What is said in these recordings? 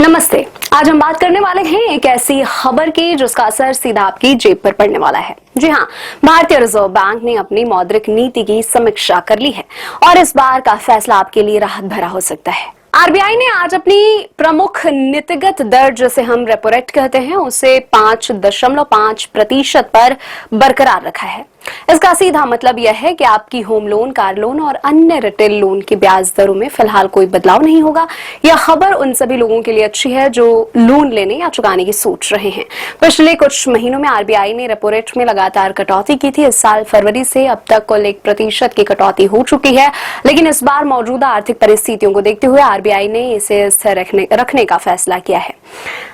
नमस्ते। आज हम बात करने वाले हैं एक ऐसी खबर की जिसका असर सीधा आपकी जेब पर पड़ने वाला है। जी हाँ, भारतीय रिजर्व बैंक ने अपनी मौद्रिक नीति की समीक्षा कर ली है और इस बार का फैसला आपके लिए राहत भरा हो सकता है। आरबीआई ने आज अपनी प्रमुख नीतिगत दर, जिसे हम रेपो रेट कहते हैं, उसे 5.5% पर बरकरार रखा है। इसका सीधा मतलब यह है कि आपकी होम लोन, कार लोन और अन्य रिटेल लोन की ब्याज दरों में फिलहाल कोई बदलाव नहीं होगा। यह खबर उन सभी लोगों के लिए अच्छी है जो लोन लेने या चुकाने की सोच रहे हैं। पिछले कुछ महीनों में आरबीआई ने रेपो रेट में लगातार कटौती की थी। इस साल फरवरी से अब तक कुल 1% की कटौती हो चुकी है, लेकिन इस बार मौजूदा आर्थिक परिस्थितियों को देखते हुए आरबीआई ने इसे स्थिर रखने का फैसला किया है।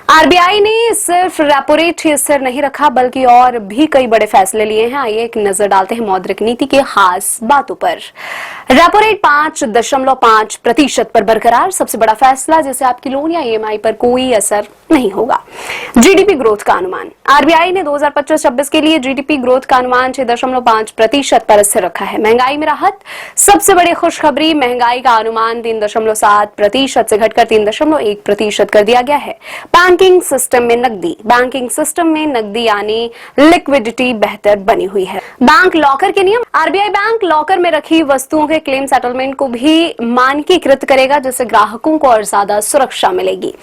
आरबीआई ने सिर्फ रेपो रेट ही स्थिर नहीं रखा, बल्कि और भी कई बड़े फैसले लिए हैं। आइए एक नजर डालते हैं मौद्रिक नीति के खास बातों पर। रेपो रेट 5.5% पर बरकरार, सबसे बड़ा फैसला जिससे आपकी लोन या ईएमआई पर कोई असर नहीं होगा। जीडीपी ग्रोथ का अनुमान, आरबीआई ने 2025-26 के लिए जीडीपी ग्रोथ का अनुमान 6.5% पर स्थिर रखा है। महंगाई में राहत, सबसे बड़ी खुशखबरी, महंगाई का अनुमान 3.7% से घटकर 3.1% कर दिया गया है। बैंकिंग सिस्टम में नकदी यानी लिक्विडिटी बेहतर बनी हुई है। बैंक लॉकर के नियम, आरबीआई बैंक लॉकर में रखी वस्तुओं के क्लेम सेटलमेंट को भी मानकीकृत करेगा, जिससे ग्राहकों को और ज्यादा सुरक्षा मिलेगी।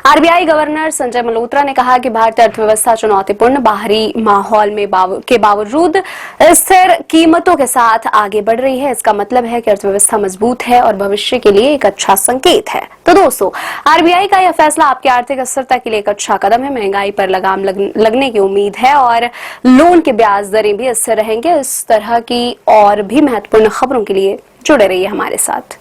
आरबीआई गवर्नर संजय मल्होत्रा ने कहा कि भारतीय अर्थव्यवस्था चुनौतीपूर्ण बाहरी माहौल के बावजूद स्थिर कीमतों के साथ आगे बढ़ रही है। इसका मतलब है कि अर्थव्यवस्था मजबूत है और भविष्य के लिए एक अच्छा संकेत है। तो दोस्तों, आरबीआई का यह फैसला आपकी आर्थिक स्थिरता के लिए एक अच्छा कदम है। महंगाई पर लगाम लगने की उम्मीद है और लोन की ब्याज दरें भी स्थिर रहेंगे। इस तरह की और भी महत्वपूर्ण खबरों के लिए जुड़े रहिए हमारे साथ।